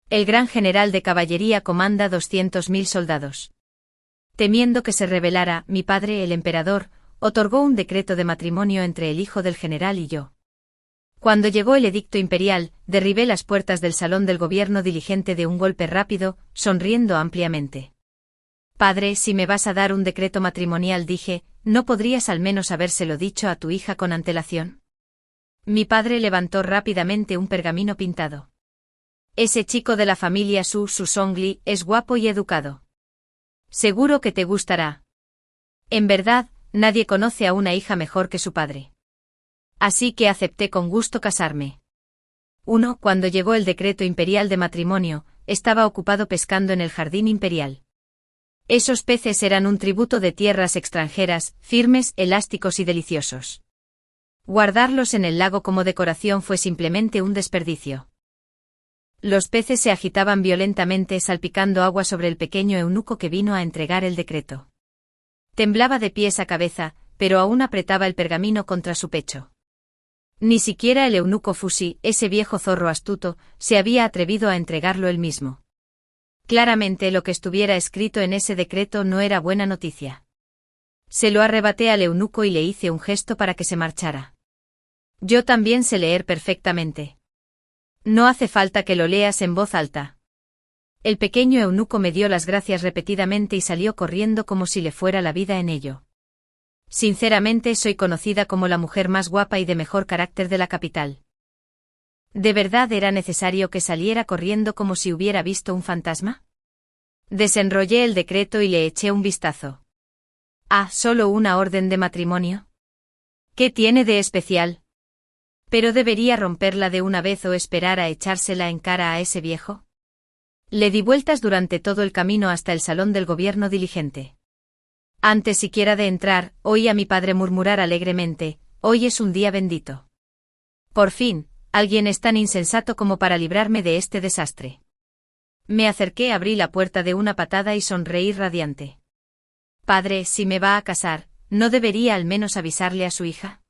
El gran general de caballería comanda 200.000 soldados. Temiendo que se rebelara, mi padre, el emperador, otorgó un decreto de matrimonio entre el hijo del general y yo. Cuando llegó el edicto imperial, derribé las puertas del salón del gobierno diligente de un golpe rápido, sonriendo ampliamente. Padre, si me vas a dar un decreto matrimonial, dije, ¿no podrías al menos habérselo dicho a tu hija con antelación? Mi padre levantó rápidamente un pergamino pintado. Ese chico de la familia Su Songli es guapo y educado. Seguro que te gustará. En verdad, nadie conoce a una hija mejor que su padre. Así que acepté con gusto casarme. Cuando llegó el decreto imperial de matrimonio, estaba ocupado pescando en el jardín imperial. Esos peces eran un tributo de tierras extranjeras, firmes, elásticos y deliciosos. Guardarlos en el lago como decoración fue simplemente un desperdicio. Los peces se agitaban violentamente salpicando agua sobre el pequeño eunuco que vino a entregar el decreto. Temblaba de pies a cabeza, pero aún apretaba el pergamino contra su pecho. Ni siquiera el eunuco Fusi, ese viejo zorro astuto, se había atrevido a entregarlo él mismo. Claramente lo que estuviera escrito en ese decreto no era buena noticia. Se lo arrebaté al eunuco y le hice un gesto para que se marchara. Yo también sé leer perfectamente. No hace falta que lo leas en voz alta. El pequeño eunuco me dio las gracias repetidamente y salió corriendo como si le fuera la vida en ello. Sinceramente soy conocida como la mujer más guapa y de mejor carácter de la capital. ¿De verdad era necesario que saliera corriendo como si hubiera visto un fantasma? Desenrollé el decreto y le eché un vistazo. ¿Solo una orden de matrimonio? ¿Qué tiene de especial? ¿Pero debería romperla de una vez o esperar a echársela en cara a ese viejo? Le di vueltas durante todo el camino hasta el salón del gobierno diligente. Antes siquiera de entrar, oí a mi padre murmurar alegremente, «Hoy es un día bendito. Por fin, alguien es tan insensato como para librarme de este desastre». Me acerqué, abrí la puerta de una patada y sonreí radiante. «Padre, si me va a casar, ¿no debería al menos avisarle a su hija?».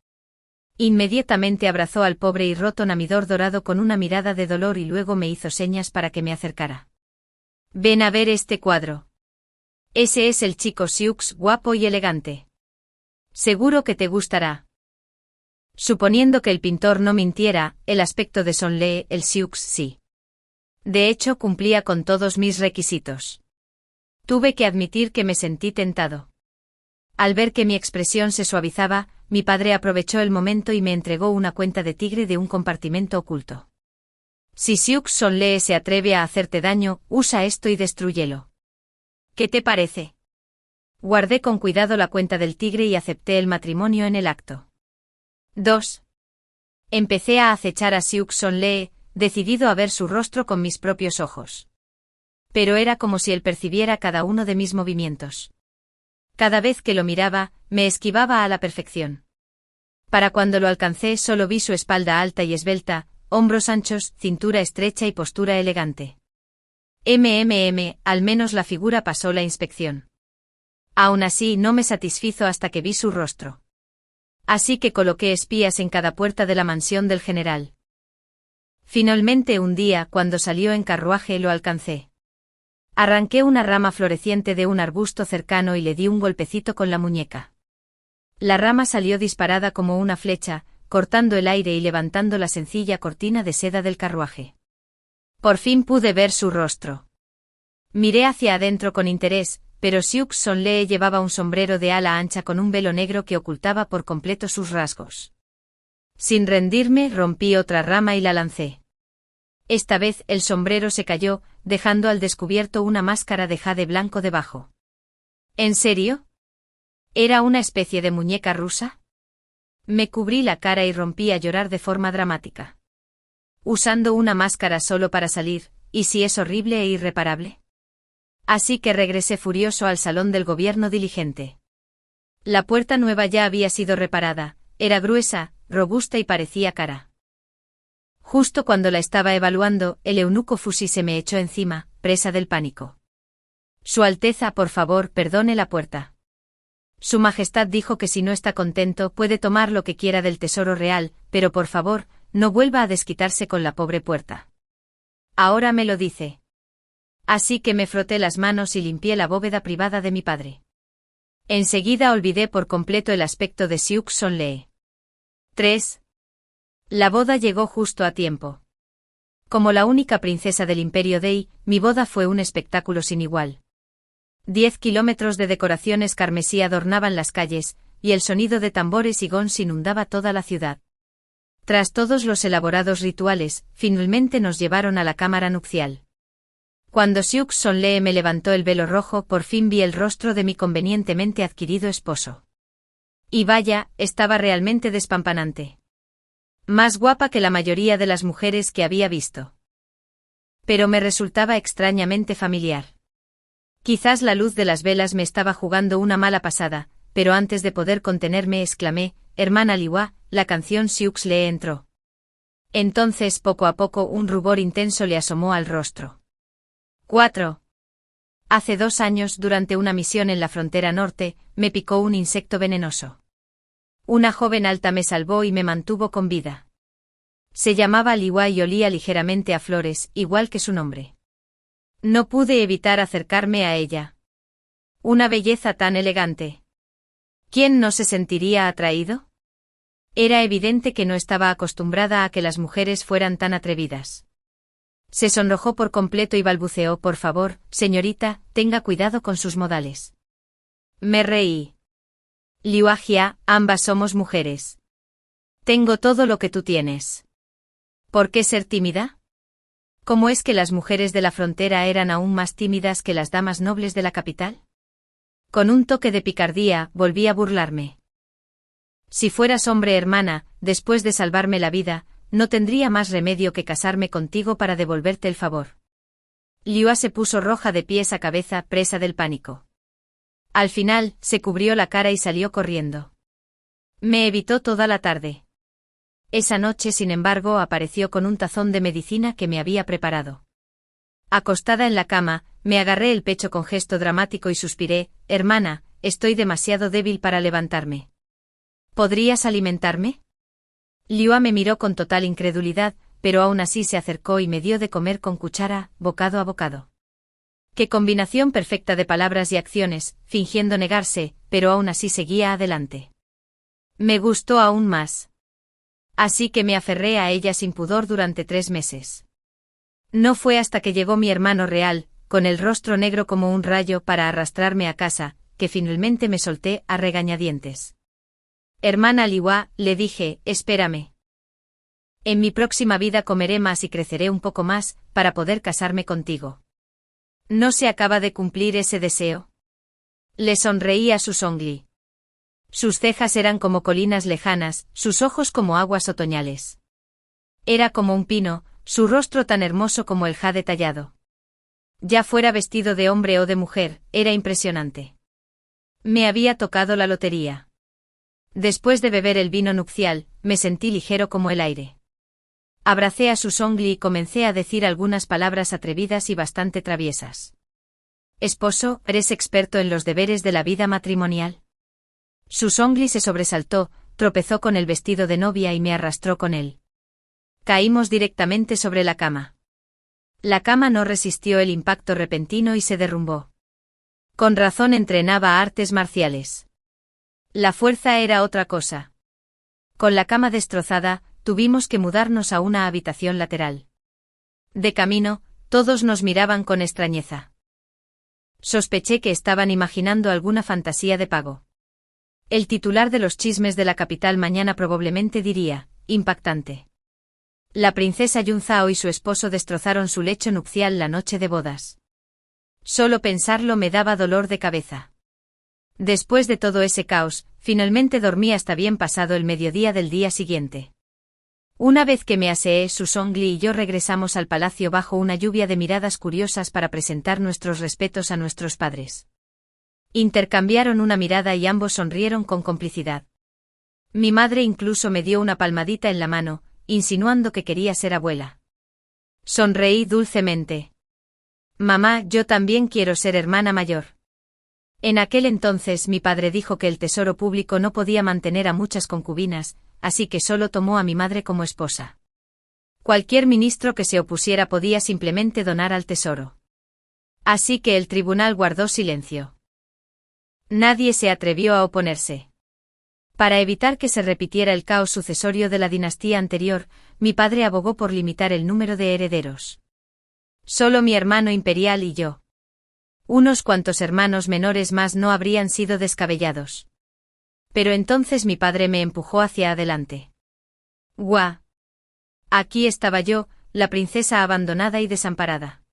Inmediatamente abrazó al pobre y roto Namidor dorado con una mirada de dolor y luego me hizo señas para que me acercara. «Ven a ver este cuadro. Ese es el chico Sioux, guapo y elegante. Seguro que te gustará». Suponiendo que el pintor no mintiera, el aspecto de Sonlee, el Sioux, sí. De hecho, cumplía con todos mis requisitos. Tuve que admitir que me sentí tentado. Al ver que mi expresión se suavizaba, mi padre aprovechó el momento y me entregó una cuenta de tigre de un compartimento oculto. «Si Sioux Sonlee se atreve a hacerte daño, usa esto y destrúyelo. ¿Qué te parece?». Guardé con cuidado la cuenta del tigre y acepté el matrimonio en el acto. 2. Empecé a acechar a Sioux Sonlee, decidido a ver su rostro con mis propios ojos. Pero era como si él percibiera cada uno de mis movimientos. Cada vez que lo miraba, me esquivaba a la perfección. Para cuando lo alcancé solo vi su espalda alta y esbelta, hombros anchos, cintura estrecha y postura elegante. Al menos la figura pasó la inspección. Aún así no me satisfizo hasta que vi su rostro. Así que coloqué espías en cada puerta de la mansión del general. Finalmente un día, cuando salió en carruaje, lo alcancé. Arranqué una rama floreciente de un arbusto cercano y le di un golpecito con la muñeca. La rama salió disparada como una flecha, cortando el aire y levantando la sencilla cortina de seda del carruaje. Por fin pude ver su rostro. Miré hacia adentro con interés, pero Sioux Sonlee llevaba un sombrero de ala ancha con un velo negro que ocultaba por completo sus rasgos. Sin rendirme, rompí otra rama y la lancé. Esta vez el sombrero se cayó, dejando al descubierto una máscara de jade blanco debajo. ¿En serio? ¿Era una especie de muñeca rusa? Me cubrí la cara y rompí a llorar de forma dramática. Usando una máscara solo para salir, ¿y si es horrible e irreparable? Así que regresé furioso al salón del gobierno diligente. La puerta nueva ya había sido reparada, era gruesa, robusta y parecía cara. Justo cuando la estaba evaluando, el eunuco Fusi se me echó encima, presa del pánico. «Su Alteza, por favor, perdone la puerta. Su Majestad dijo que si no está contento puede tomar lo que quiera del tesoro real, pero por favor, no vuelva a desquitarse con la pobre puerta». Ahora me lo dice. Así que me froté las manos y limpié la bóveda privada de mi padre. Enseguida olvidé por completo el aspecto de Siux Sonlee. 3. La boda llegó justo a tiempo. Como la única princesa del Imperio Dei, mi boda fue un espectáculo sin igual. 10 kilómetros de decoraciones carmesí adornaban las calles, y el sonido de tambores y gons inundaba toda la ciudad. Tras todos los elaborados rituales, finalmente nos llevaron a la cámara nupcial. Cuando Siux Sonlee me levantó el velo rojo, por fin vi el rostro de mi convenientemente adquirido esposo. Y vaya, estaba realmente despampanante. Más guapa que la mayoría de las mujeres que había visto. Pero me resultaba extrañamente familiar. Quizás la luz de las velas me estaba jugando una mala pasada, pero antes de poder contenerme exclamé: «Hermana Liwa», la canción Siux le entró. Entonces poco a poco un rubor intenso le asomó al rostro. 4. Hace 2 años, durante una misión en la frontera norte, me picó un insecto venenoso. Una joven alta me salvó y me mantuvo con vida. Se llamaba Liwa y olía ligeramente a flores, igual que su nombre. No pude evitar acercarme a ella. Una belleza tan elegante. ¿Quién no se sentiría atraído? Era evidente que no estaba acostumbrada a que las mujeres fueran tan atrevidas. Se sonrojó por completo y balbuceó: «Por favor, señorita, tenga cuidado con sus modales». Me reí. Liua Jia, ambas somos mujeres. Tengo todo lo que tú tienes. ¿Por qué ser tímida? ¿Cómo es que las mujeres de la frontera eran aún más tímidas que las damas nobles de la capital? Con un toque de picardía, volví a burlarme. Si fueras hombre, hermana, después de salvarme la vida, no tendría más remedio que casarme contigo para devolverte el favor. Liua se puso roja de pies a cabeza, presa del pánico. Al final, se cubrió la cara y salió corriendo. Me evitó toda la tarde. Esa noche, sin embargo, apareció con un tazón de medicina que me había preparado. Acostada en la cama, me agarré el pecho con gesto dramático y suspiré: «Hermana, estoy demasiado débil para levantarme. ¿Podrías alimentarme?». Liua me miró con total incredulidad, pero aún así se acercó y me dio de comer con cuchara, bocado a bocado. Qué combinación perfecta de palabras y acciones, fingiendo negarse, pero aún así seguía adelante. Me gustó aún más. Así que me aferré a ella sin pudor durante 3 meses. No fue hasta que llegó mi hermano real, con el rostro negro como un rayo, para arrastrarme a casa, que finalmente me solté a regañadientes. «Hermana Liwa», le dije, «espérame. En mi próxima vida comeré más y creceré un poco más, para poder casarme contigo». ¿No se acaba de cumplir ese deseo? Le sonreí a Susongli. Sus cejas eran como colinas lejanas, sus ojos como aguas otoñales. Era como un pino, su rostro tan hermoso como el jade tallado. Ya fuera vestido de hombre o de mujer, era impresionante. Me había tocado la lotería. Después de beber el vino nupcial, me sentí ligero como el aire. Abracé a Susongli y comencé a decir algunas palabras atrevidas y bastante traviesas. «Esposo, ¿eres experto en los deberes de la vida matrimonial?». Susongli se sobresaltó, tropezó con el vestido de novia y me arrastró con él. Caímos directamente sobre la cama. La cama no resistió el impacto repentino y se derrumbó. Con razón entrenaba artes marciales. La fuerza era otra cosa. Con la cama destrozada, tuvimos que mudarnos a una habitación lateral. De camino, todos nos miraban con extrañeza. Sospeché que estaban imaginando alguna fantasía de pago. El titular de los chismes de la capital mañana probablemente diría: «Impactante. La princesa Yunzao y su esposo destrozaron su lecho nupcial la noche de bodas». Solo pensarlo me daba dolor de cabeza. Después de todo ese caos, finalmente dormí hasta bien pasado el mediodía del día siguiente. Una vez que me aseé, Susongli y yo regresamos al palacio bajo una lluvia de miradas curiosas para presentar nuestros respetos a nuestros padres. Intercambiaron una mirada y ambos sonrieron con complicidad. Mi madre incluso me dio una palmadita en la mano, insinuando que quería ser abuela. Sonreí dulcemente. «Mamá, yo también quiero ser hermana mayor». En aquel entonces mi padre dijo que el tesoro público no podía mantener a muchas concubinas, así que solo tomó a mi madre como esposa. Cualquier ministro que se opusiera podía simplemente donar al tesoro. Así que el tribunal guardó silencio. Nadie se atrevió a oponerse. Para evitar que se repitiera el caos sucesorio de la dinastía anterior, mi padre abogó por limitar el número de herederos. Solo mi hermano imperial y yo. Unos cuantos hermanos menores más no habrían sido descabellados. Pero entonces mi padre me empujó hacia adelante. ¡Guau! Aquí estaba yo, la princesa abandonada y desamparada.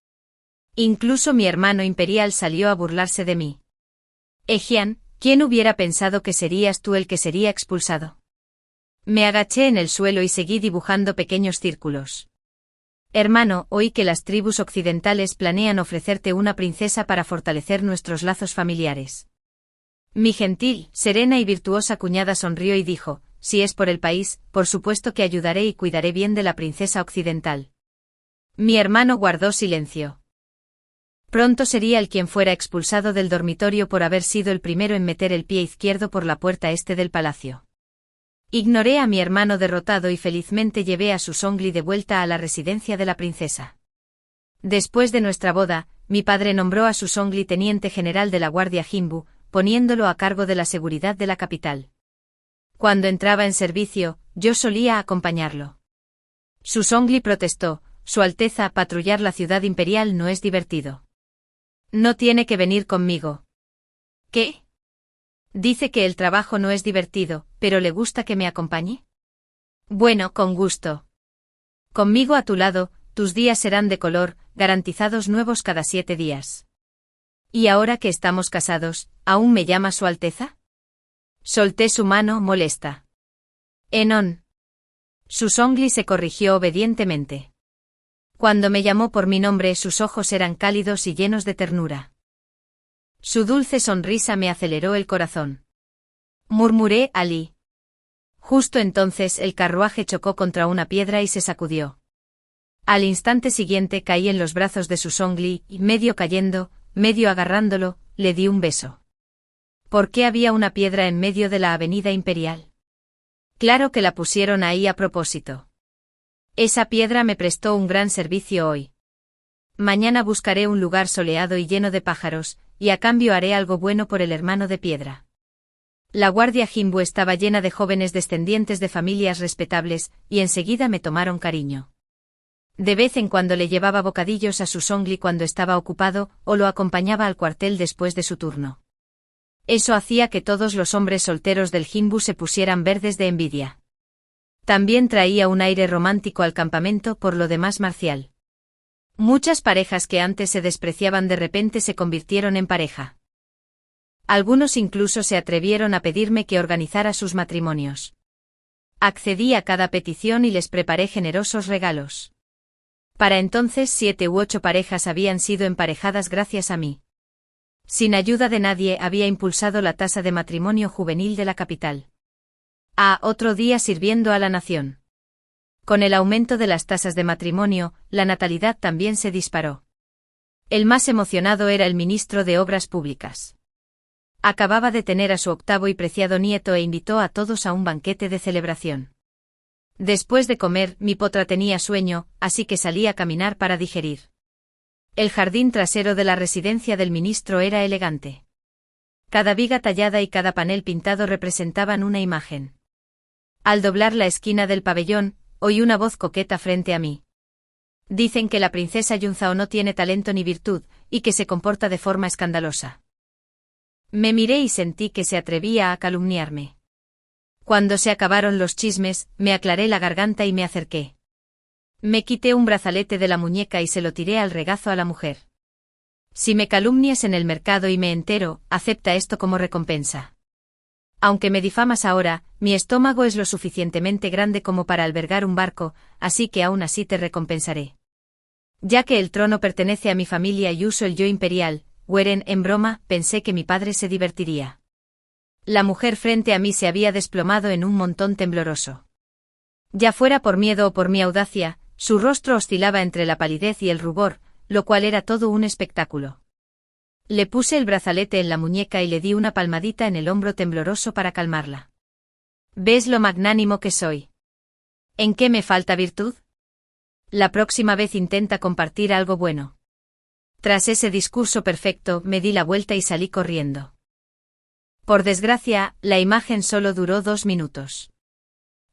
Incluso mi hermano imperial salió a burlarse de mí. Ejian, ¿quién hubiera pensado que serías tú el que sería expulsado? Me agaché en el suelo y seguí dibujando pequeños círculos. Hermano, oí que las tribus occidentales planean ofrecerte una princesa para fortalecer nuestros lazos familiares. Mi gentil, serena y virtuosa cuñada sonrió y dijo, si es por el país, por supuesto que ayudaré y cuidaré bien de la princesa occidental. Mi hermano guardó silencio. Pronto sería el quien fuera expulsado del dormitorio por haber sido el primero en meter el pie izquierdo por la puerta este del palacio. Ignoré a mi hermano derrotado y felizmente llevé a Susongli de vuelta a la residencia de la princesa. Después de nuestra boda, mi padre nombró a Susongli teniente general de la Guardia Jimbu, poniéndolo a cargo de la seguridad de la capital. Cuando entraba en servicio, yo solía acompañarlo. Susongli protestó, Su Alteza, patrullar la ciudad imperial no es divertido. No tiene que venir conmigo. ¿Qué? Dice que el trabajo no es divertido, pero le gusta que me acompañe. Bueno, con gusto. Conmigo a tu lado, tus días serán de color, garantizados nuevos cada 7 días. ¿Y ahora que estamos casados, aún me llama Su Alteza? Solté su mano, molesta. Enon. Susongli se corrigió obedientemente. Cuando me llamó por mi nombre, sus ojos eran cálidos y llenos de ternura. Su dulce sonrisa me aceleró el corazón. Murmuré, Ali. Justo entonces el carruaje chocó contra una piedra y se sacudió. Al instante siguiente caí en los brazos de Susongli y, medio cayendo, medio agarrándolo, le di un beso. ¿Por qué había una piedra en medio de la avenida imperial? Claro que la pusieron ahí a propósito. Esa piedra me prestó un gran servicio hoy. Mañana buscaré un lugar soleado y lleno de pájaros, y a cambio haré algo bueno por el hermano de piedra. La Guardia Jimbu estaba llena de jóvenes descendientes de familias respetables, y enseguida me tomaron cariño. De vez en cuando le llevaba bocadillos a Susongli cuando estaba ocupado, o lo acompañaba al cuartel después de su turno. Eso hacía que todos los hombres solteros del Jimbu se pusieran verdes de envidia. También traía un aire romántico al campamento, por lo demás marcial. Muchas parejas que antes se despreciaban de repente se convirtieron en pareja. Algunos incluso se atrevieron a pedirme que organizara sus matrimonios. Accedí a cada petición y les preparé generosos regalos. Para entonces 7 u 8 parejas habían sido emparejadas gracias a mí. Sin ayuda de nadie había impulsado la tasa de matrimonio juvenil de la capital. Otro día sirviendo a la nación. Con el aumento de las tasas de matrimonio, la natalidad también se disparó. El más emocionado era el ministro de Obras Públicas. Acababa de tener a su 8º y preciado nieto e invitó a todos a un banquete de celebración. Después de comer, mi potra tenía sueño, así que salí a caminar para digerir. El jardín trasero de la residencia del ministro era elegante. Cada viga tallada y cada panel pintado representaban una imagen. Al doblar la esquina del pabellón, oí una voz coqueta frente a mí. Dicen que la princesa Yunzao no tiene talento ni virtud, y que se comporta de forma escandalosa. Me miré y sentí que se atrevía a calumniarme. Cuando se acabaron los chismes, me aclaré la garganta y me acerqué. Me quité un brazalete de la muñeca y se lo tiré al regazo a la mujer. Si me calumnias en el mercado y me entero, acepta esto como recompensa. Aunque me difamas ahora, mi estómago es lo suficientemente grande como para albergar un barco, así que aún así te recompensaré. Ya que el trono pertenece a mi familia y uso el yo imperial, Weren, en broma, pensé que mi padre se divertiría. La mujer frente a mí se había desplomado en un montón tembloroso. Ya fuera por miedo o por mi audacia, su rostro oscilaba entre la palidez y el rubor, lo cual era todo un espectáculo. Le puse el brazalete en la muñeca y le di una palmadita en el hombro tembloroso para calmarla. ¿Ves lo magnánimo que soy? ¿En qué me falta virtud? La próxima vez intenta compartir algo bueno. Tras ese discurso perfecto, me di la vuelta y salí corriendo. Por desgracia, la imagen solo duró 2 minutos.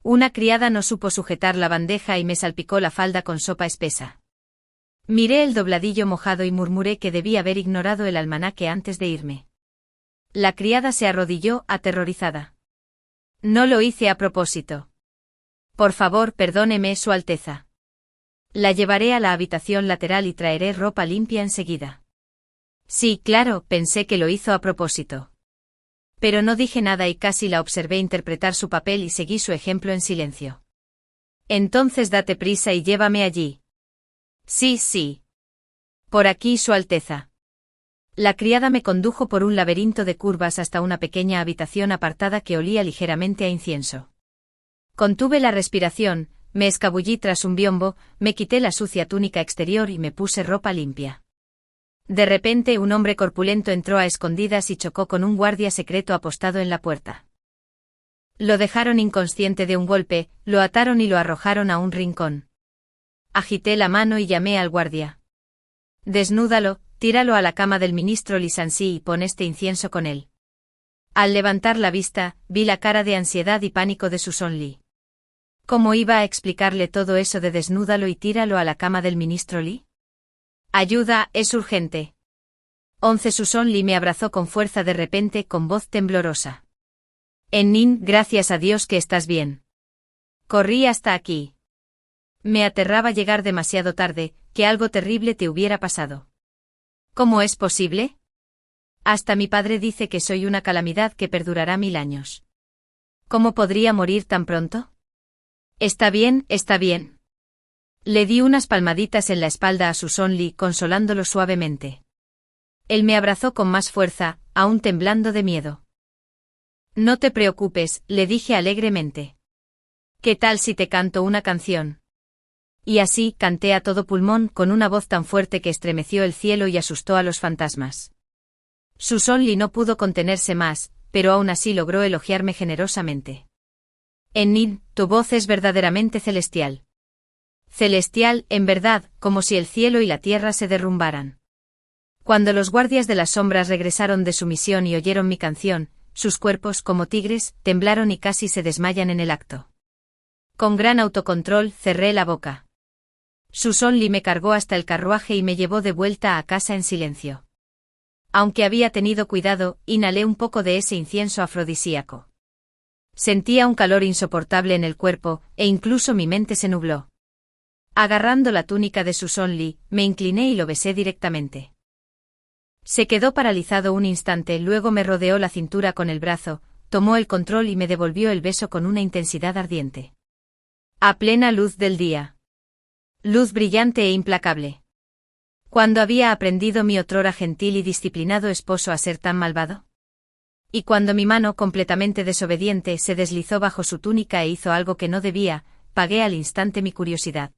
Una criada no supo sujetar la bandeja y me salpicó la falda con sopa espesa. Miré el dobladillo mojado y murmuré que debí haber ignorado el almanaque antes de irme. La criada se arrodilló, aterrorizada. No lo hice a propósito. Por favor, perdóneme, Su Alteza. La llevaré a la habitación lateral y traeré ropa limpia enseguida. Sí, claro, pensé que lo hizo a propósito. Pero no dije nada y casi la observé interpretar su papel y seguí su ejemplo en silencio. Entonces date prisa y llévame allí. Sí, sí. Por aquí, Su Alteza. La criada me condujo por un laberinto de curvas hasta una pequeña habitación apartada que olía ligeramente a incienso. Contuve la respiración, me escabullí tras un biombo, me quité la sucia túnica exterior y me puse ropa limpia. De repente un hombre corpulento entró a escondidas y chocó con un guardia secreto apostado en la puerta. Lo dejaron inconsciente de un golpe, lo ataron y lo arrojaron a un rincón. Agité la mano y llamé al guardia. Desnúdalo, tíralo a la cama del ministro Lisansi y pon este incienso con él. Al levantar la vista, vi la cara de ansiedad y pánico de Susan Lee. ¿Cómo iba a explicarle todo eso de desnúdalo y tíralo a la cama del ministro Lee? Ayuda, es urgente. 11 Susan Lee me abrazó con fuerza de repente con voz temblorosa. Nin, gracias a Dios que estás bien. Corrí hasta aquí. Me aterraba llegar demasiado tarde, que algo terrible te hubiera pasado. ¿Cómo es posible? Hasta mi padre dice que soy una calamidad que perdurará 1000 años. ¿Cómo podría morir tan pronto? Está bien, está bien. Le di unas palmaditas en la espalda a Susan Lee, consolándolo suavemente. Él me abrazó con más fuerza, aún temblando de miedo. No te preocupes, le dije alegremente. ¿Qué tal si te canto una canción? Y así canté a todo pulmón con una voz tan fuerte que estremeció el cielo y asustó a los fantasmas. Susan Lee no pudo contenerse más, pero aún así logró elogiarme generosamente. Nin, tu voz es verdaderamente celestial. Celestial, en verdad, como si el cielo y la tierra se derrumbaran. Cuando los guardias de las sombras regresaron de su misión y oyeron mi canción, sus cuerpos, como tigres, temblaron y casi se desmayan en el acto. Con gran autocontrol, cerré la boca. Susan Lee me cargó hasta el carruaje y me llevó de vuelta a casa en silencio. Aunque había tenido cuidado, inhalé un poco de ese incienso afrodisíaco. Sentía un calor insoportable en el cuerpo, e incluso mi mente se nubló. Agarrando la túnica de Susan Lee, me incliné y lo besé directamente. Se quedó paralizado un instante, luego me rodeó la cintura con el brazo, tomó el control y me devolvió el beso con una intensidad ardiente. A plena luz del día. Luz brillante e implacable. ¿Cuándo había aprendido mi otrora gentil y disciplinado esposo a ser tan malvado? Y cuando mi mano, completamente desobediente, se deslizó bajo su túnica e hizo algo que no debía, pagué al instante mi curiosidad.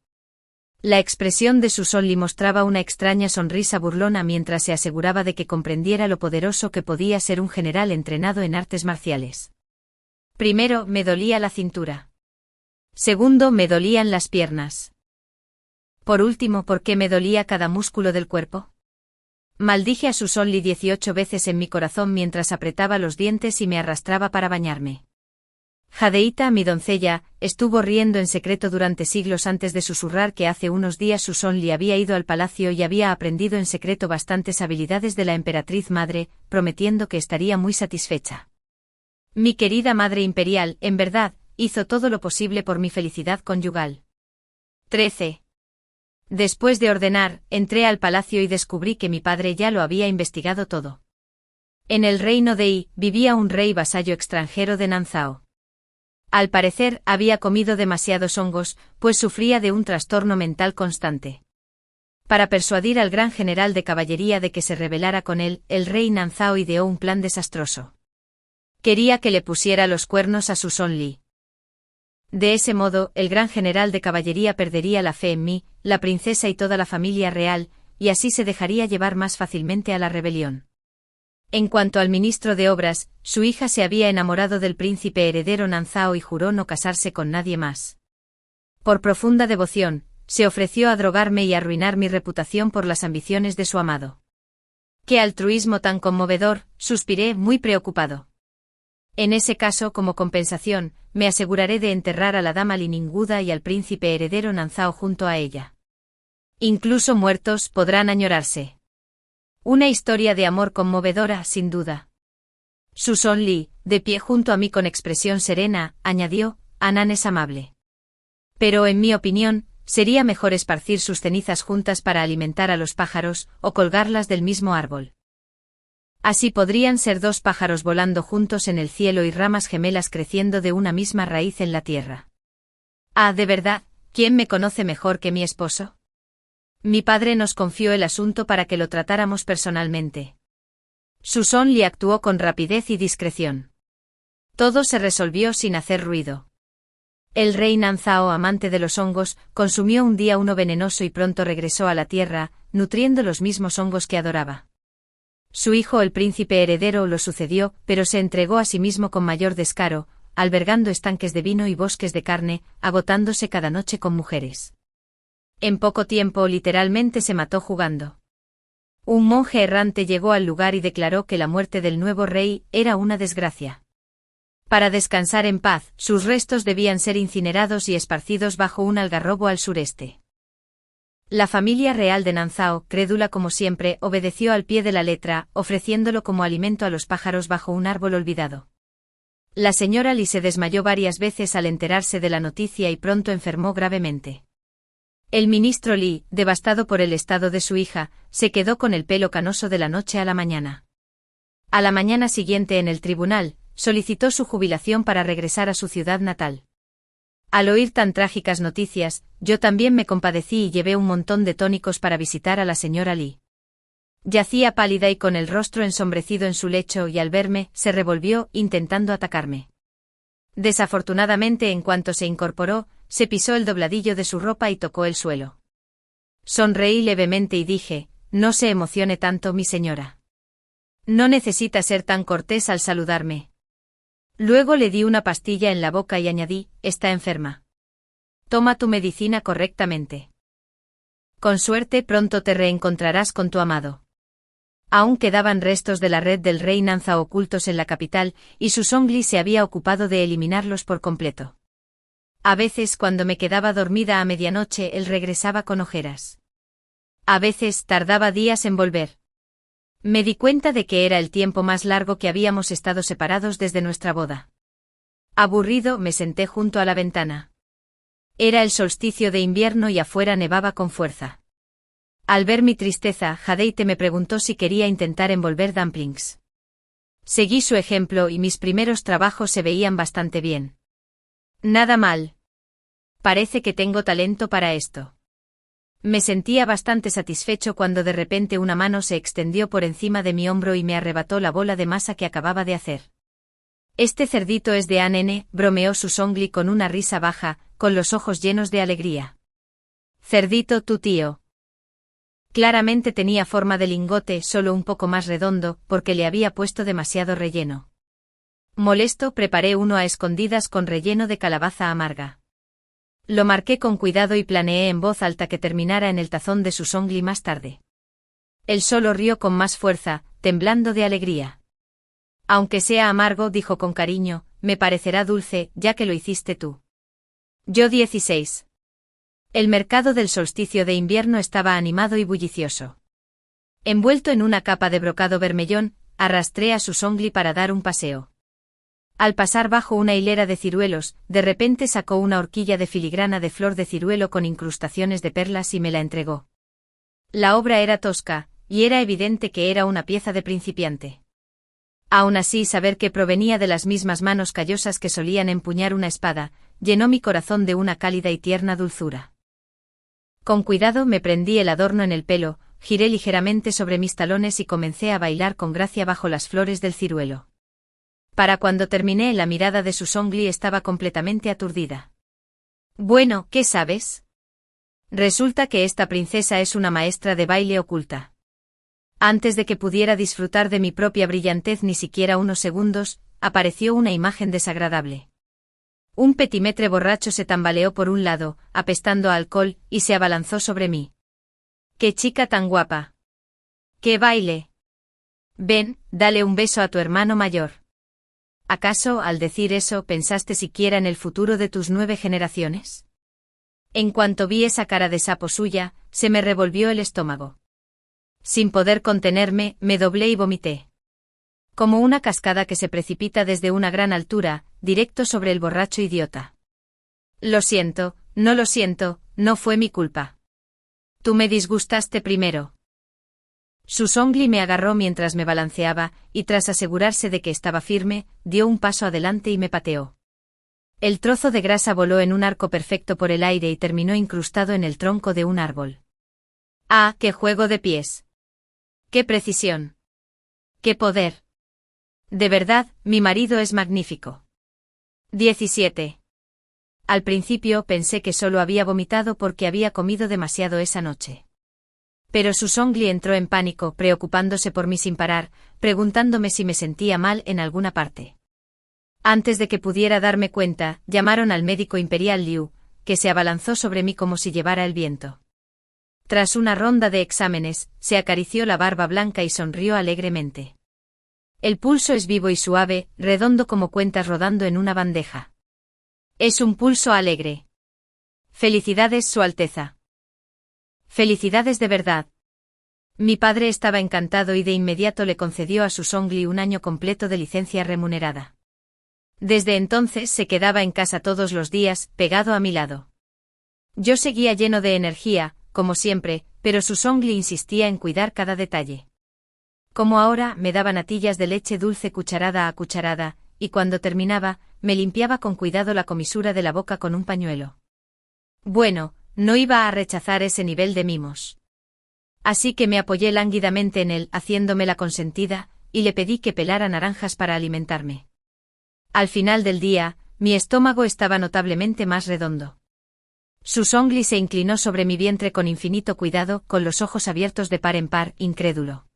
La expresión de Susan Lee mostraba una extraña sonrisa burlona mientras se aseguraba de que comprendiera lo poderoso que podía ser un general entrenado en artes marciales. Primero, me dolía la cintura. Segundo, me dolían las piernas. Por último, ¿por qué me dolía cada músculo del cuerpo? Maldije a Susan Lee 18 veces en mi corazón mientras apretaba los dientes y me arrastraba para bañarme. Jadeíta, mi doncella, estuvo riendo en secreto durante siglos antes de susurrar que hace unos días Susan Lee había ido al palacio y había aprendido en secreto bastantes habilidades de la emperatriz madre, prometiendo que estaría muy satisfecha. Mi querida madre imperial, en verdad, hizo todo lo posible por mi felicidad conyugal. 13. Después de ordenar, entré al palacio y descubrí que mi padre ya lo había investigado todo. En el reino de Yi, vivía un rey vasallo extranjero de Nanzhao. Al parecer, había comido demasiados hongos, pues sufría de un trastorno mental constante. Para persuadir al gran general de caballería de que se rebelara con él, el rey Nanzhao ideó un plan desastroso. Quería que le pusiera los cuernos a Susan Lee. De ese modo, el gran general de caballería perdería la fe en mí, la princesa y toda la familia real, y así se dejaría llevar más fácilmente a la rebelión. En cuanto al ministro de Obras, su hija se había enamorado del príncipe heredero Nanzhao y juró no casarse con nadie más. Por profunda devoción, se ofreció a drogarme y arruinar mi reputación por las ambiciones de su amado. ¡Qué altruismo tan conmovedor!, suspiré muy preocupado. En ese caso, como compensación, me aseguraré de enterrar a la dama Lininguda y al príncipe heredero Nanzao junto a ella. Incluso muertos podrán añorarse. Una historia de amor conmovedora, sin duda. Susan Lee, de pie junto a mí con expresión serena, añadió, Anan es amable. Pero en mi opinión, sería mejor esparcir sus cenizas juntas para alimentar a los pájaros, o colgarlas del mismo árbol. Así podrían ser dos pájaros volando juntos en el cielo y ramas gemelas creciendo de una misma raíz en la tierra. Ah, de verdad, ¿quién me conoce mejor que mi esposo? Mi padre nos confió el asunto para que lo tratáramos personalmente. Susan Lee actuó con rapidez y discreción. Todo se resolvió sin hacer ruido. El rey Nanzao, amante de los hongos, consumió un día uno venenoso y pronto regresó a la tierra, nutriendo los mismos hongos que adoraba. Su hijo el príncipe heredero lo sucedió, pero se entregó a sí mismo con mayor descaro, albergando estanques de vino y bosques de carne, agotándose cada noche con mujeres. En poco tiempo literalmente se mató jugando. Un monje errante llegó al lugar y declaró que la muerte del nuevo rey era una desgracia. Para descansar en paz, sus restos debían ser incinerados y esparcidos bajo un algarrobo al sureste. La familia real de Nanzao, crédula como siempre, obedeció al pie de la letra, ofreciéndolo como alimento a los pájaros bajo un árbol olvidado. La señora Lee se desmayó varias veces al enterarse de la noticia y pronto enfermó gravemente. El ministro Lee, devastado por el estado de su hija, se quedó con el pelo canoso de la noche a la mañana. A la mañana siguiente en el tribunal, solicitó su jubilación para regresar a su ciudad natal. Al oír tan trágicas noticias, yo también me compadecí y llevé un montón de tónicos para visitar a la señora Lee. Yacía pálida y con el rostro ensombrecido en su lecho y al verme, se revolvió, intentando atacarme. Desafortunadamente, en cuanto se incorporó, se pisó el dobladillo de su ropa y tocó el suelo. Sonreí levemente y dije, no se emocione tanto, mi señora. No necesita ser tan cortés al saludarme. Luego le di una pastilla en la boca y añadí, está enferma. Toma tu medicina correctamente. Con suerte pronto te reencontrarás con tu amado. Aún quedaban restos de la red del rey Nanzao ocultos en la capital, y Susan Lee se había ocupado de eliminarlos por completo. A veces cuando me quedaba dormida a medianoche él regresaba con ojeras. A veces tardaba días en volver. Me di cuenta de que era el tiempo más largo que habíamos estado separados desde nuestra boda. Aburrido, me senté junto a la ventana. Era el solsticio de invierno y afuera nevaba con fuerza. Al ver mi tristeza, Jadeite me preguntó si quería intentar envolver dumplings. Seguí su ejemplo y mis primeros trabajos se veían bastante bien. Nada mal. Parece que tengo talento para esto. Me sentía bastante satisfecho cuando de repente una mano se extendió por encima de mi hombro y me arrebató la bola de masa que acababa de hacer. Este cerdito es de Anene, bromeó Susan Lee con una risa baja, con los ojos llenos de alegría. Cerdito, tu tío. Claramente tenía forma de lingote, solo un poco más redondo, porque le había puesto demasiado relleno. Molesto, preparé uno a escondidas con relleno de calabaza amarga. Lo marqué con cuidado y planeé en voz alta que terminara en el tazón de Susan Lee más tarde. Él solo rió con más fuerza, temblando de alegría. Aunque sea amargo, dijo con cariño, me parecerá dulce, ya que lo hiciste tú. Yo 16. El mercado del solsticio de invierno estaba animado y bullicioso. Envuelto en una capa de brocado bermellón, arrastré a Susan Lee para dar un paseo. Al pasar bajo una hilera de ciruelos, de repente sacó una horquilla de filigrana de flor de ciruelo con incrustaciones de perlas y me la entregó. La obra era tosca, y era evidente que era una pieza de principiante. Aún así, saber que provenía de las mismas manos callosas que solían empuñar una espada, llenó mi corazón de una cálida y tierna dulzura. Con cuidado me prendí el adorno en el pelo, giré ligeramente sobre mis talones y comencé a bailar con gracia bajo las flores del ciruelo. Para cuando terminé, la mirada de Susan Lee estaba completamente aturdida. Bueno, ¿qué sabes? Resulta que esta princesa es una maestra de baile oculta. Antes de que pudiera disfrutar de mi propia brillantez ni siquiera unos segundos, apareció una imagen desagradable. Un petimetre borracho se tambaleó por un lado, apestando a alcohol, y se abalanzó sobre mí. ¡Qué chica tan guapa! ¡Qué baile! Ven, dale un beso a tu hermano mayor. ¿Acaso, al decir eso, pensaste siquiera en el futuro de tus 9 generaciones? En cuanto vi esa cara de sapo suya, se me revolvió el estómago. Sin poder contenerme, me doblé y vomité. Como una cascada que se precipita desde una gran altura, directo sobre el borracho idiota. Lo siento, no fue mi culpa. Tú me disgustaste primero. Susongli me agarró mientras me balanceaba, y tras asegurarse de que estaba firme, dio un paso adelante y me pateó. El trozo de grasa voló en un arco perfecto por el aire y terminó incrustado en el tronco de un árbol. ¡Ah, qué juego de pies! ¡Qué precisión! ¡Qué poder! De verdad, mi marido es magnífico. 17. Al principio pensé que solo había vomitado porque había comido demasiado esa noche. Pero Susongli entró en pánico, preocupándose por mí sin parar, preguntándome si me sentía mal en alguna parte. Antes de que pudiera darme cuenta, llamaron al médico imperial Liu, que se abalanzó sobre mí como si llevara el viento. Tras una ronda de exámenes, se acarició la barba blanca y sonrió alegremente. El pulso es vivo y suave, redondo como cuentas rodando en una bandeja. Es un pulso alegre. Felicidades, Su Alteza. Felicidades de verdad. Mi padre estaba encantado y de inmediato le concedió a Susongli un año completo de licencia remunerada. Desde entonces se quedaba en casa todos los días, pegado a mi lado. Yo seguía lleno de energía, como siempre, pero Susongli insistía en cuidar cada detalle. Como ahora, me daba natillas de leche dulce cucharada a cucharada, y cuando terminaba, me limpiaba con cuidado la comisura de la boca con un pañuelo. Bueno, no iba a rechazar ese nivel de mimos. Así que me apoyé lánguidamente en él, haciéndome la consentida, y le pedí que pelara naranjas para alimentarme. Al final del día, mi estómago estaba notablemente más redondo. Susongli se inclinó sobre mi vientre con infinito cuidado, con los ojos abiertos de par en par, incrédulo.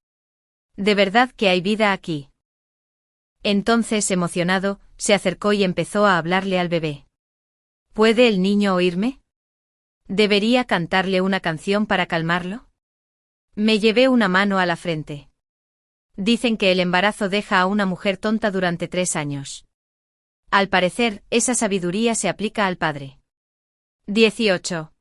¿De verdad que hay vida aquí? Entonces, emocionado, se acercó y empezó a hablarle al bebé. ¿Puede el niño oírme? ¿Debería cantarle una canción para calmarlo? Me llevé una mano a la frente. Dicen que el embarazo deja a una mujer tonta durante 3 años. Al parecer, esa sabiduría se aplica al padre. 18.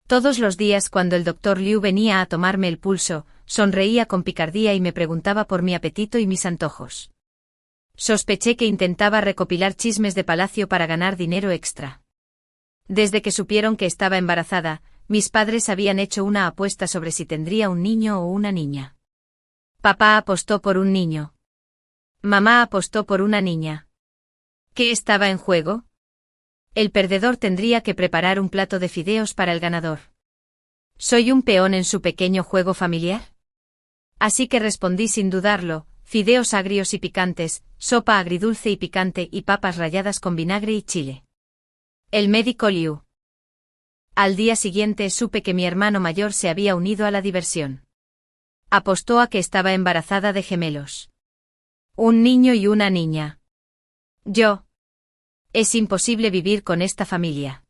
Todos los días cuando el doctor Liu venía a tomarme el pulso, sonreía con picardía y me preguntaba por mi apetito y mis antojos. Sospeché que intentaba recopilar chismes de palacio para ganar dinero extra. Desde que supieron que estaba embarazada, mis padres habían hecho una apuesta sobre si tendría un niño o una niña. Papá apostó por un niño. Mamá apostó por una niña. ¿Qué estaba en juego? El perdedor tendría que preparar un plato de fideos para el ganador. ¿Soy un peón en su pequeño juego familiar? Así que respondí sin dudarlo, fideos agrios y picantes, sopa agridulce y picante y papas ralladas con vinagre y chile. El médico Liu. Al día siguiente supe que mi hermano mayor se había unido a la diversión. Apostó a que estaba embarazada de gemelos. Un niño y una niña. Yo. Es imposible vivir con esta familia.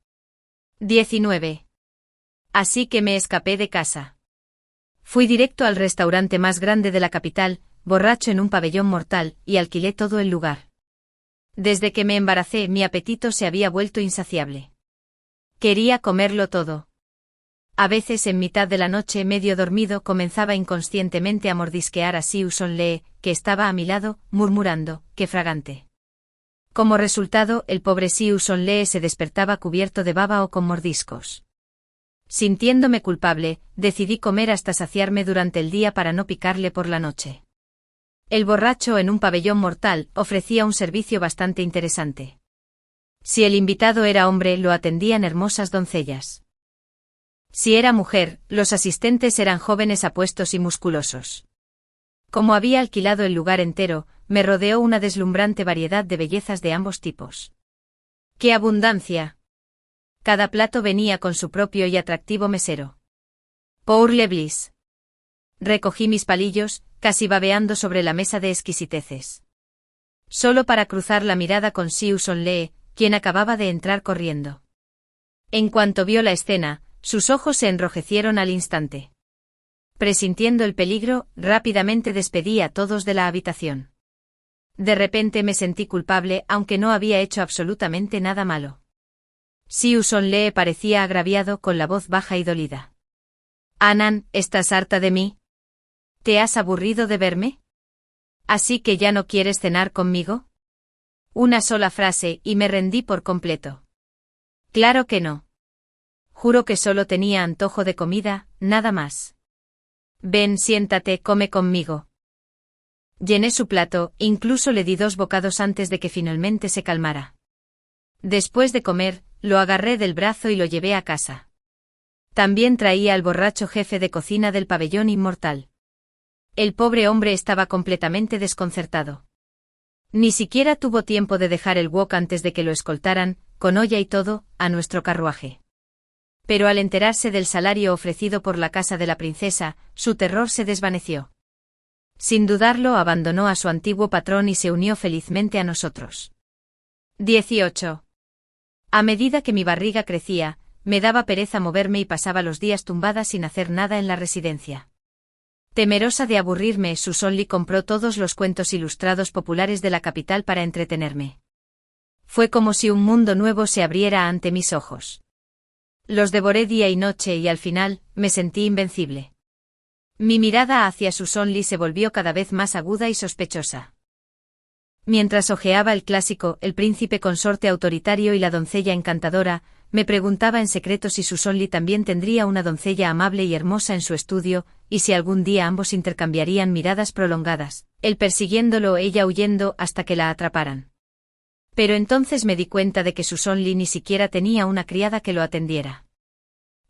19. Así que me escapé de casa. Fui directo al restaurante más grande de la capital, borracho en un pabellón mortal, y alquilé todo el lugar. Desde que me embaracé, mi apetito se había vuelto insaciable. Quería comerlo todo. A veces en mitad de la noche, medio dormido, comenzaba inconscientemente a mordisquear a Siu Son-lee, que estaba a mi lado, murmurando, ¡qué fragante! Como resultado, el pobre Siu Son-lee se despertaba cubierto de baba o con mordiscos. Sintiéndome culpable, decidí comer hasta saciarme durante el día para no picarle por la noche. El borracho en un pabellón mortal ofrecía un servicio bastante interesante. Si el invitado era hombre, lo atendían hermosas doncellas. Si era mujer, los asistentes eran jóvenes apuestos y musculosos. Como había alquilado el lugar entero, me rodeó una deslumbrante variedad de bellezas de ambos tipos. ¡Qué abundancia! Cada plato venía con su propio y atractivo mesero. Pour le bliss. Recogí mis palillos, casi babeando sobre la mesa de exquisiteces. Solo para cruzar la mirada con Siu Son-lee, quien acababa de entrar corriendo. En cuanto vio la escena, sus ojos se enrojecieron al instante. Presintiendo el peligro, rápidamente despedí a todos de la habitación. De repente me sentí culpable, aunque no había hecho absolutamente nada malo. Siu Son Lee parecía agraviado, con la voz baja y dolida. Anan, ¿estás harta de mí? ¿Te has aburrido de verme? ¿Así que ya no quieres cenar conmigo? Una sola frase, y me rendí por completo. Claro que no. Juro que solo tenía antojo de comida, nada más. Ven, siéntate, come conmigo. Llené su plato, incluso le di 2 bocados antes de que finalmente se calmara. Después de comer, lo agarré del brazo y lo llevé a casa. También traía al borracho jefe de cocina del pabellón inmortal. El pobre hombre estaba completamente desconcertado. Ni siquiera tuvo tiempo de dejar el wok antes de que lo escoltaran, con olla y todo, a nuestro carruaje. Pero al enterarse del salario ofrecido por la casa de la princesa, su terror se desvaneció. Sin dudarlo, abandonó a su antiguo patrón y se unió felizmente a nosotros. 18. A medida que mi barriga crecía, me daba pereza moverme y pasaba los días tumbada sin hacer nada en la residencia. Temerosa de aburrirme, Susan Lee compró todos los cuentos ilustrados populares de la capital para entretenerme. Fue como si un mundo nuevo se abriera ante mis ojos. Los devoré día y noche y al final, me sentí invencible. Mi mirada hacia Susan Lee se volvió cada vez más aguda y sospechosa. Mientras hojeaba el clásico El príncipe consorte autoritario y la doncella encantadora, me preguntaba en secreto si Susan Lee también tendría una doncella amable y hermosa en su estudio, y si algún día ambos intercambiarían miradas prolongadas, él persiguiéndolo, ella huyendo hasta que la atraparan. Pero entonces me di cuenta de que Susan Lee ni siquiera tenía una criada que lo atendiera.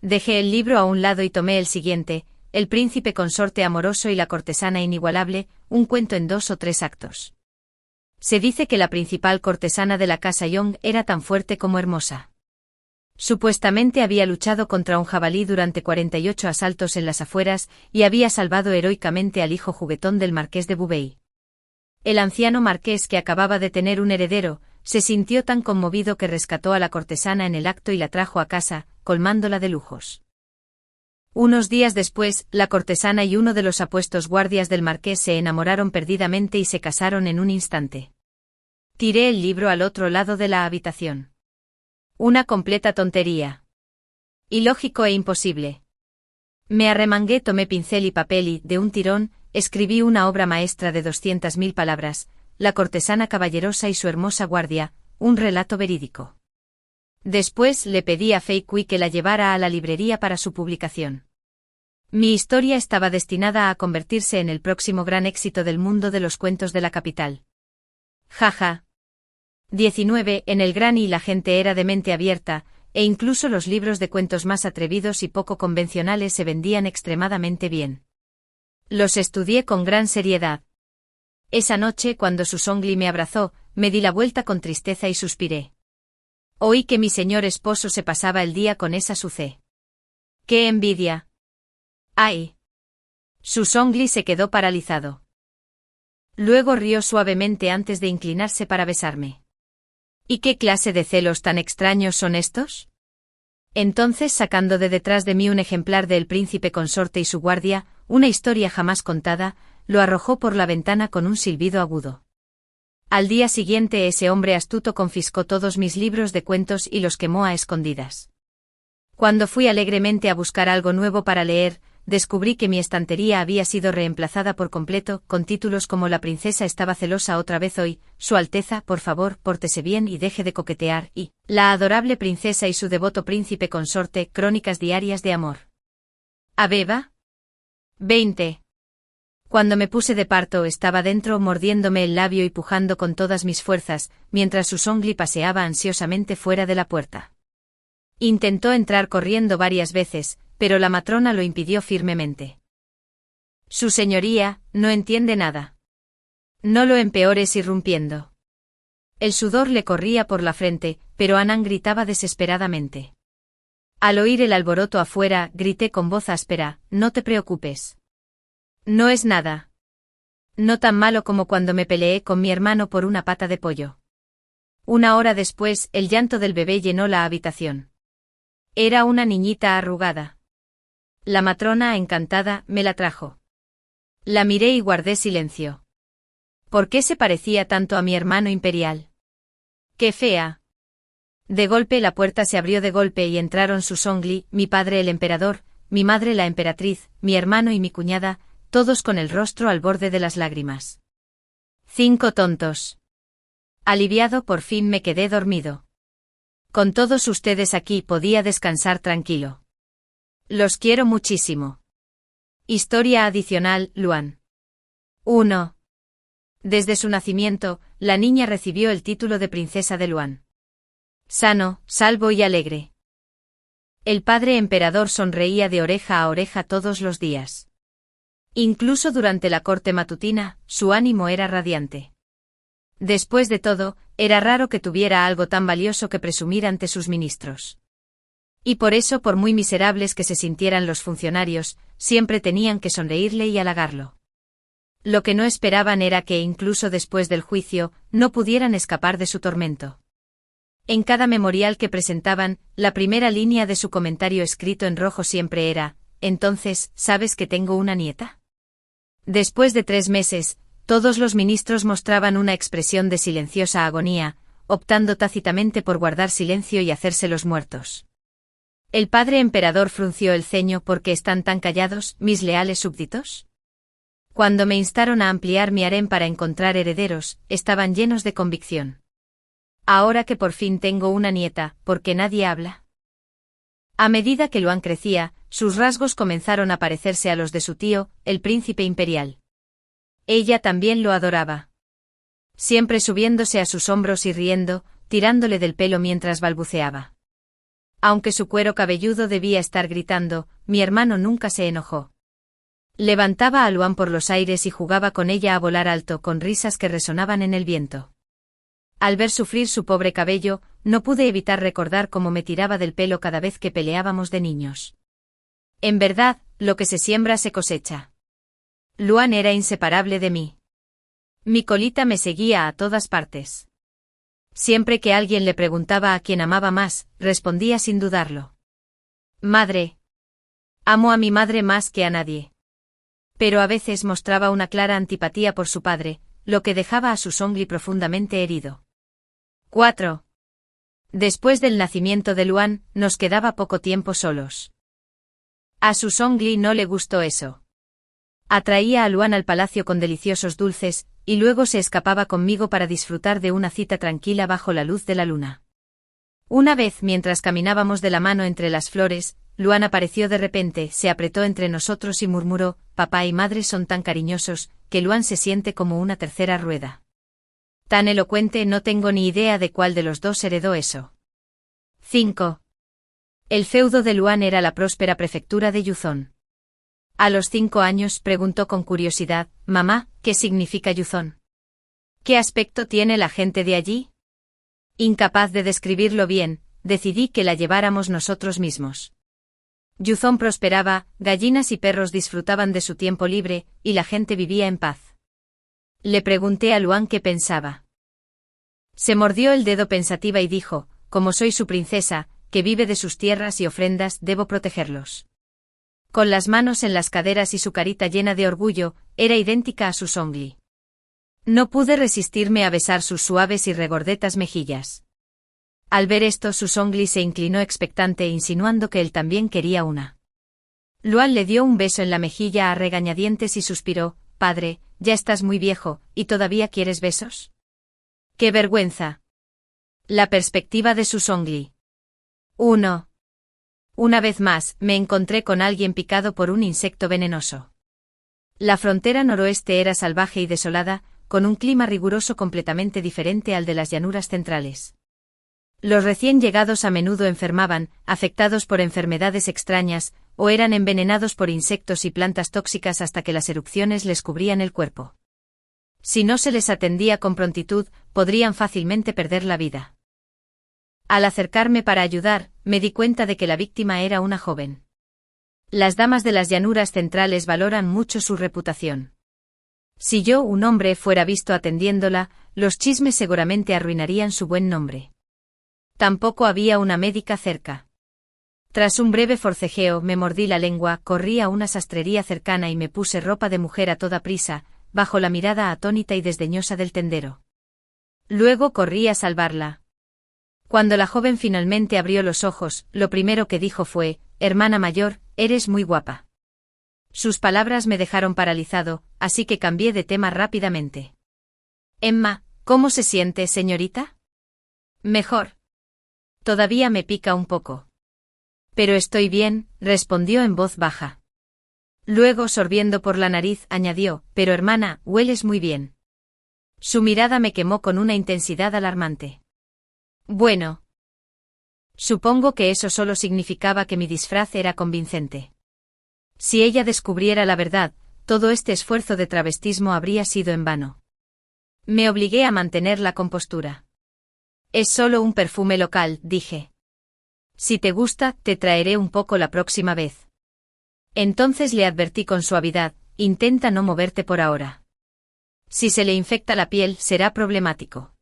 Dejé el libro a un lado y tomé el siguiente, El príncipe consorte amoroso y la cortesana inigualable, un cuento en 2 o 3 actos. Se dice que la principal cortesana de la casa Young era tan fuerte como hermosa. Supuestamente había luchado contra un jabalí durante 48 asaltos en las afueras y había salvado heroicamente al hijo juguetón del marqués de Bubey. El anciano marqués, que acababa de tener un heredero, se sintió tan conmovido que rescató a la cortesana en el acto y la trajo a casa, colmándola de lujos. Unos días después, la cortesana y uno de los apuestos guardias del marqués se enamoraron perdidamente y se casaron en un instante. Tiré el libro al otro lado de la habitación. Una completa tontería. Ilógico e imposible. Me arremangué, tomé pincel y papel y, de un tirón, escribí una obra maestra de 200.000 palabras, La cortesana caballerosa y su hermosa guardia, un relato verídico. Después le pedí a Fei Kui que la llevara a la librería para su publicación. Mi historia estaba destinada a convertirse en el próximo gran éxito del mundo de los cuentos de la capital. Jaja. 19. En el Gran y la gente era de mente abierta, e incluso los libros de cuentos más atrevidos y poco convencionales se vendían extremadamente bien. Los estudié con gran seriedad. Esa noche, cuando Susan Lee me abrazó, me di la vuelta con tristeza y suspiré. Oí que mi señor esposo se pasaba el día con esa Suce. ¡Qué envidia! ¡Ay! Susan Lee se quedó paralizado. Luego rió suavemente antes de inclinarse para besarme. ¿Y qué clase de celos tan extraños son estos? Entonces, sacando de detrás de mí un ejemplar de El príncipe consorte y su guardia, una historia jamás contada, lo arrojó por la ventana con un silbido agudo. Al día siguiente ese hombre astuto confiscó todos mis libros de cuentos y los quemó a escondidas. Cuando fui alegremente a buscar algo nuevo para leer, descubrí que mi estantería había sido reemplazada por completo, con títulos como La princesa estaba celosa otra vez hoy, Su Alteza, por favor, pórtese bien y deje de coquetear, y La adorable princesa y su devoto príncipe consorte, crónicas diarias de amor. Abeba. 20. Cuando me puse de parto estaba dentro mordiéndome el labio y pujando con todas mis fuerzas, mientras Susan Lee paseaba ansiosamente fuera de la puerta. Intentó entrar corriendo varias veces, pero la matrona lo impidió firmemente. Su señoría, no entiende nada. No lo empeores irrumpiendo. El sudor le corría por la frente, pero Anan gritaba desesperadamente. Al oír el alboroto afuera, grité con voz áspera, no te preocupes. No es nada. No tan malo como cuando me peleé con mi hermano por una pata de pollo. Una hora después, el llanto del bebé llenó la habitación. Era una niñita arrugada. La matrona, encantada, me la trajo. La miré y guardé silencio. ¿Por qué se parecía tanto a mi hermano imperial? ¡Qué fea! De golpe la puerta se abrió de golpe y entraron Su Zhongli, mi padre el emperador, mi madre la emperatriz, mi hermano y mi cuñada, todos con el rostro al borde de las lágrimas. 5 tontos. Aliviado, por fin me quedé dormido. Con todos ustedes aquí podía descansar tranquilo. Los quiero muchísimo. Historia adicional, Luan. 1. Desde su nacimiento, la niña recibió el título de princesa de Luan. Sano, salvo y alegre. El padre emperador sonreía de oreja a oreja todos los días. Incluso durante la corte matutina, su ánimo era radiante. Después de todo, era raro que tuviera algo tan valioso que presumir ante sus ministros. Y por eso, por muy miserables que se sintieran los funcionarios, siempre tenían que sonreírle y halagarlo. Lo que no esperaban era que, incluso después del juicio, no pudieran escapar de su tormento. En cada memorial que presentaban, la primera línea de su comentario escrito en rojo siempre era: «Entonces, ¿sabes que tengo una nieta?». Después de 3 meses, todos los ministros mostraban una expresión de silenciosa agonía, optando tácitamente por guardar silencio y hacerse los muertos. El padre emperador frunció el ceño. ¿Por qué están tan callados, mis leales súbditos? Cuando me instaron a ampliar mi harén para encontrar herederos, estaban llenos de convicción. Ahora que por fin tengo una nieta, ¿por qué nadie habla? A medida que Luan crecía, sus rasgos comenzaron a parecerse a los de su tío, el príncipe imperial. Ella también lo adoraba. Siempre subiéndose a sus hombros y riendo, tirándole del pelo mientras balbuceaba. Aunque su cuero cabelludo debía estar gritando, mi hermano nunca se enojó. Levantaba a Luan por los aires y jugaba con ella a volar alto con risas que resonaban en el viento. Al ver sufrir su pobre cabello, no pude evitar recordar cómo me tiraba del pelo cada vez que peleábamos de niños. En verdad, lo que se siembra se cosecha. Luan era inseparable de mí. Mi colita me seguía a todas partes. Siempre que alguien le preguntaba a quién amaba más, respondía sin dudarlo: «Madre. Amo a mi madre más que a nadie». Pero a veces mostraba una clara antipatía por su padre, lo que dejaba a Su Zhongli profundamente herido. 4. Después del nacimiento de Luan, nos quedaba poco tiempo solos. A Su Zhongli no le gustó eso. Atraía a Luan al palacio con deliciosos dulces, y luego se escapaba conmigo para disfrutar de una cita tranquila bajo la luz de la luna. Una vez, mientras caminábamos de la mano entre las flores, Luan apareció de repente, se apretó entre nosotros y murmuró: «Papá y madre son tan cariñosos, que Luan se siente como una tercera rueda». Tan elocuente, no tengo ni idea de cuál de los dos heredó eso. 5. El feudo de Luan era la próspera prefectura de Yuzhong. A los 5 años preguntó con curiosidad: «Mamá, ¿qué significa Yuzhong? ¿Qué aspecto tiene la gente de allí?». Incapaz de describirlo bien, decidí que la lleváramos nosotros mismos. Yuzhong prosperaba, gallinas y perros disfrutaban de su tiempo libre, y la gente vivía en paz. Le pregunté a Luan qué pensaba. Se mordió el dedo pensativa y dijo: «Como soy su princesa, que vive de sus tierras y ofrendas, debo protegerlos». Con las manos en las caderas y su carita llena de orgullo, era idéntica a Su Zhongli. No pude resistirme a besar sus suaves y regordetas mejillas. Al ver esto, Su Zhongli se inclinó expectante, insinuando que él también quería una. Luan le dio un beso en la mejilla a regañadientes y suspiró: «Padre, ya estás muy viejo, ¿y todavía quieres besos?». ¡Qué vergüenza! La perspectiva de Su Zhongli. 1. Una vez más, me encontré con alguien picado por un insecto venenoso. La frontera noroeste era salvaje y desolada, con un clima riguroso completamente diferente al de las llanuras centrales. Los recién llegados a menudo enfermaban, afectados por enfermedades extrañas, o eran envenenados por insectos y plantas tóxicas hasta que las erupciones les cubrían el cuerpo. Si no se les atendía con prontitud, podrían fácilmente perder la vida. Al acercarme para ayudar, me di cuenta de que la víctima era una joven. Las damas de las llanuras centrales valoran mucho su reputación. Si yo, un hombre, fuera visto atendiéndola, los chismes seguramente arruinarían su buen nombre. Tampoco había una médica cerca. Tras un breve forcejeo me mordí la lengua, corrí a una sastrería cercana y me puse ropa de mujer a toda prisa, bajo la mirada atónita y desdeñosa del tendero. Luego corrí a salvarla. Cuando la joven finalmente abrió los ojos, lo primero que dijo fue: «Hermana mayor, eres muy guapa». Sus palabras me dejaron paralizado, así que cambié de tema rápidamente. «Emma, ¿cómo se siente, señorita?» «Mejor. Todavía me pica un poco». «Pero estoy bien», respondió en voz baja. Luego, sorbiendo por la nariz, añadió: «Pero hermana, hueles muy bien». Su mirada me quemó con una intensidad alarmante. Bueno. Supongo que eso solo significaba que mi disfraz era convincente. Si ella descubriera la verdad, todo este esfuerzo de travestismo habría sido en vano. Me obligué a mantener la compostura. «Es solo un perfume local», dije. «Si te gusta, te traeré un poco la próxima vez». Entonces le advertí con suavidad: «Intenta no moverte por ahora. Si se le infecta la piel, será problemático».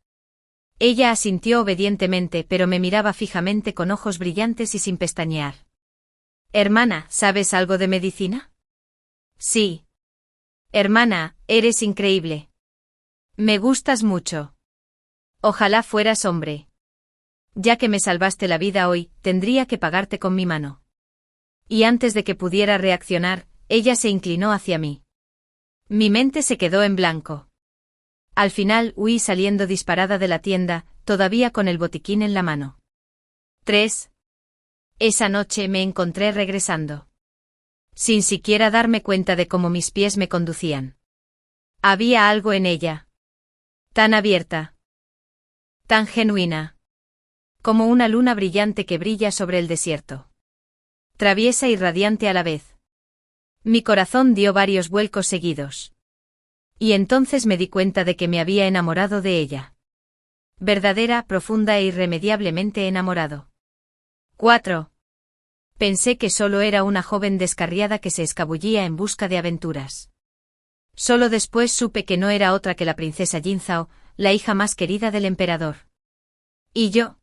Ella asintió obedientemente, pero me miraba fijamente con ojos brillantes y sin pestañear. «Hermana, ¿sabes algo de medicina?» «Sí». «Hermana, eres increíble. Me gustas mucho. Ojalá fueras hombre. Ya que me salvaste la vida hoy, tendría que pagarte con mi mano». Y antes de que pudiera reaccionar, ella se inclinó hacia mí. Mi mente se quedó en blanco. Al final huí saliendo disparada de la tienda, todavía con el botiquín en la mano. 3. Esa noche me encontré regresando. Sin siquiera darme cuenta de cómo mis pies me conducían. Había algo en ella. Tan abierta. Tan genuina. Como una luna brillante que brilla sobre el desierto. Traviesa y radiante a la vez. Mi corazón dio varios vuelcos seguidos. Y entonces me di cuenta de que me había enamorado de ella. Verdadera, profunda e irremediablemente enamorado. 4. Pensé que solo era una joven descarriada que se escabullía en busca de aventuras. Solo después supe que no era otra que la princesa Jinzao, la hija más querida del emperador. ¿Y yo?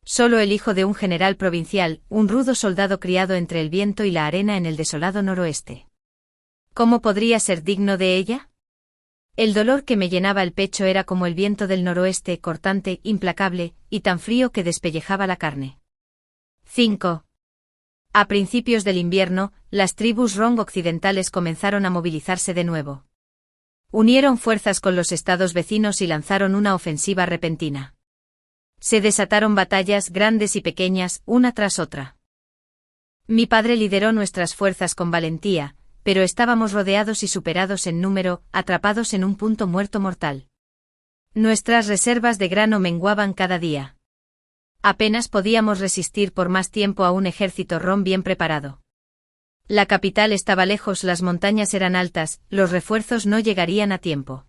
Solo el hijo de un general provincial, un rudo soldado criado entre el viento y la arena en el desolado noroeste. ¿Cómo podría ser digno de ella? El dolor que me llenaba el pecho era como el viento del noroeste, cortante, implacable, y tan frío que despellejaba la carne. 5. A principios del invierno, las tribus Rong occidentales comenzaron a movilizarse de nuevo. Unieron fuerzas con los estados vecinos y lanzaron una ofensiva repentina. Se desataron batallas grandes y pequeñas, una tras otra. Mi padre lideró nuestras fuerzas con valentía, pero estábamos rodeados y superados en número, atrapados en un punto muerto mortal. Nuestras reservas de grano menguaban cada día. Apenas podíamos resistir por más tiempo a un ejército Ron bien preparado. La capital estaba lejos, las montañas eran altas, los refuerzos no llegarían a tiempo.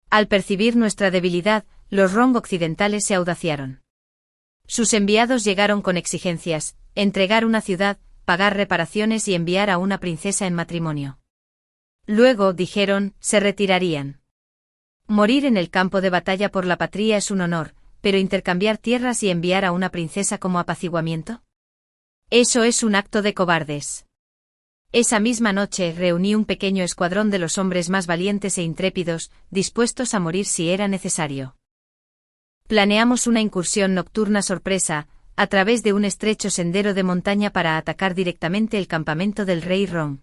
Al percibir nuestra debilidad, los Rong occidentales se audaciaron. Sus enviados llegaron con exigencias: entregar una ciudad, pagar reparaciones y enviar a una princesa en matrimonio. Luego, dijeron, se retirarían. Morir en el campo de batalla por la patria es un honor, pero intercambiar tierras y enviar a una princesa como apaciguamiento. Eso es un acto de cobardes. Esa misma noche reuní un pequeño escuadrón de los hombres más valientes e intrépidos, dispuestos a morir si era necesario. Planeamos una incursión nocturna sorpresa, a través de un estrecho sendero de montaña para atacar directamente el campamento del rey Rong.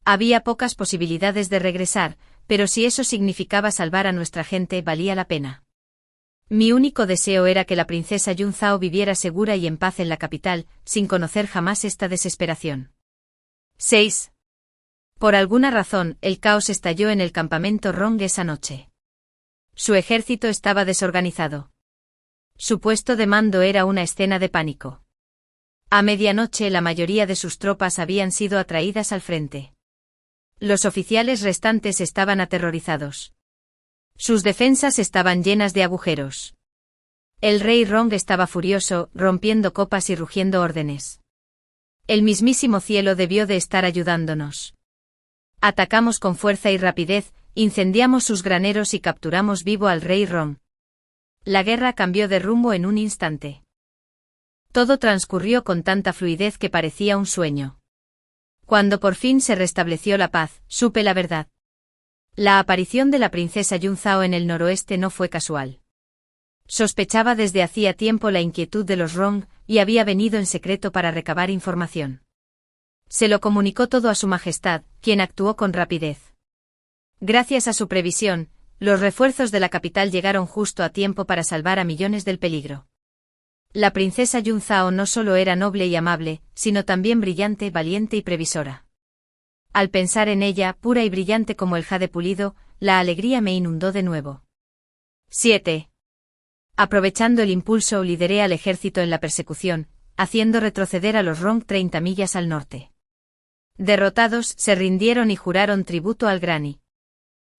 Había pocas posibilidades de regresar, pero si eso significaba salvar a nuestra gente, valía la pena. Mi único deseo era que la princesa Yunzao viviera segura y en paz en la capital, sin conocer jamás esta desesperación. 6. Por alguna razón, el caos estalló en el campamento Rong esa noche. Su ejército estaba desorganizado. Su puesto de mando era una escena de pánico. A medianoche la mayoría de sus tropas habían sido atraídas al frente. Los oficiales restantes estaban aterrorizados. Sus defensas estaban llenas de agujeros. El rey Rong estaba furioso, rompiendo copas y rugiendo órdenes. El mismísimo cielo debió de estar ayudándonos. Atacamos con fuerza y rapidez, incendiamos sus graneros y capturamos vivo al rey Ron. La guerra cambió de rumbo en un instante. Todo transcurrió con tanta fluidez que parecía un sueño. Cuando por fin se restableció la paz, supe la verdad. La aparición de la princesa Yunzao en el noroeste no fue casual. Sospechaba desde hacía tiempo la inquietud de los Rong, y había venido en secreto para recabar información. Se lo comunicó todo a su majestad, quien actuó con rapidez. Gracias a su previsión, los refuerzos de la capital llegaron justo a tiempo para salvar a millones del peligro. La princesa Yunzao no solo era noble y amable, sino también brillante, valiente y previsora. Al pensar en ella, pura y brillante como el jade pulido, la alegría me inundó de nuevo. 7. Aprovechando el impulso, lideré al ejército en la persecución, haciendo retroceder a los Rong 30 millas al norte. Derrotados, se rindieron y juraron tributo al Granny.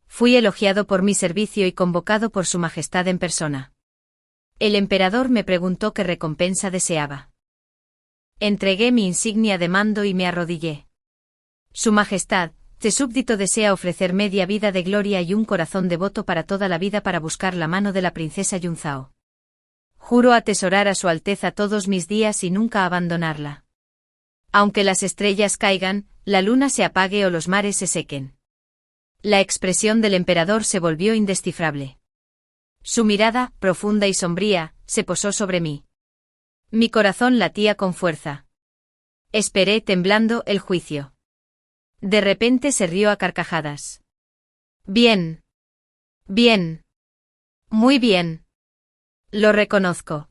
Fui elogiado por mi servicio y convocado por su majestad en persona. El emperador me preguntó qué recompensa deseaba. Entregué mi insignia de mando y me arrodillé. Su majestad, este súbdito desea ofrecer media vida de gloria y un corazón devoto para toda la vida para buscar la mano de la princesa Yunzao. Juro atesorar a su alteza todos mis días y nunca abandonarla. Aunque las estrellas caigan, la luna se apague o los mares se sequen. La expresión del emperador se volvió indescifrable. Su mirada, profunda y sombría, se posó sobre mí. Mi corazón latía con fuerza. Esperé temblando el juicio. De repente se rió a carcajadas. Bien. Bien. Muy bien. Lo reconozco.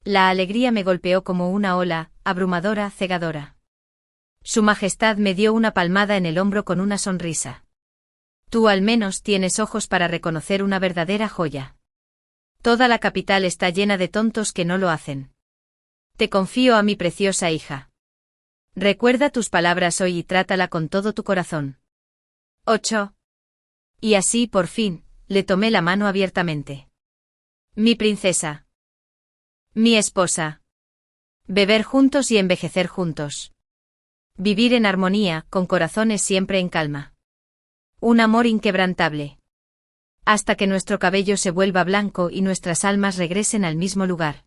La alegría me golpeó como una ola, abrumadora, cegadora. Su majestad me dio una palmada en el hombro con una sonrisa. Tú al menos tienes ojos para reconocer una verdadera joya. Toda la capital está llena de tontos que no lo hacen. Te confío a mi preciosa hija. Recuerda tus palabras hoy y trátala con todo tu corazón. 8. Y así, por fin, le tomé la mano abiertamente. Mi princesa. Mi esposa. Beber juntos y envejecer juntos. Vivir en armonía, con corazones siempre en calma. Un amor inquebrantable. Hasta que nuestro cabello se vuelva blanco y nuestras almas regresen al mismo lugar.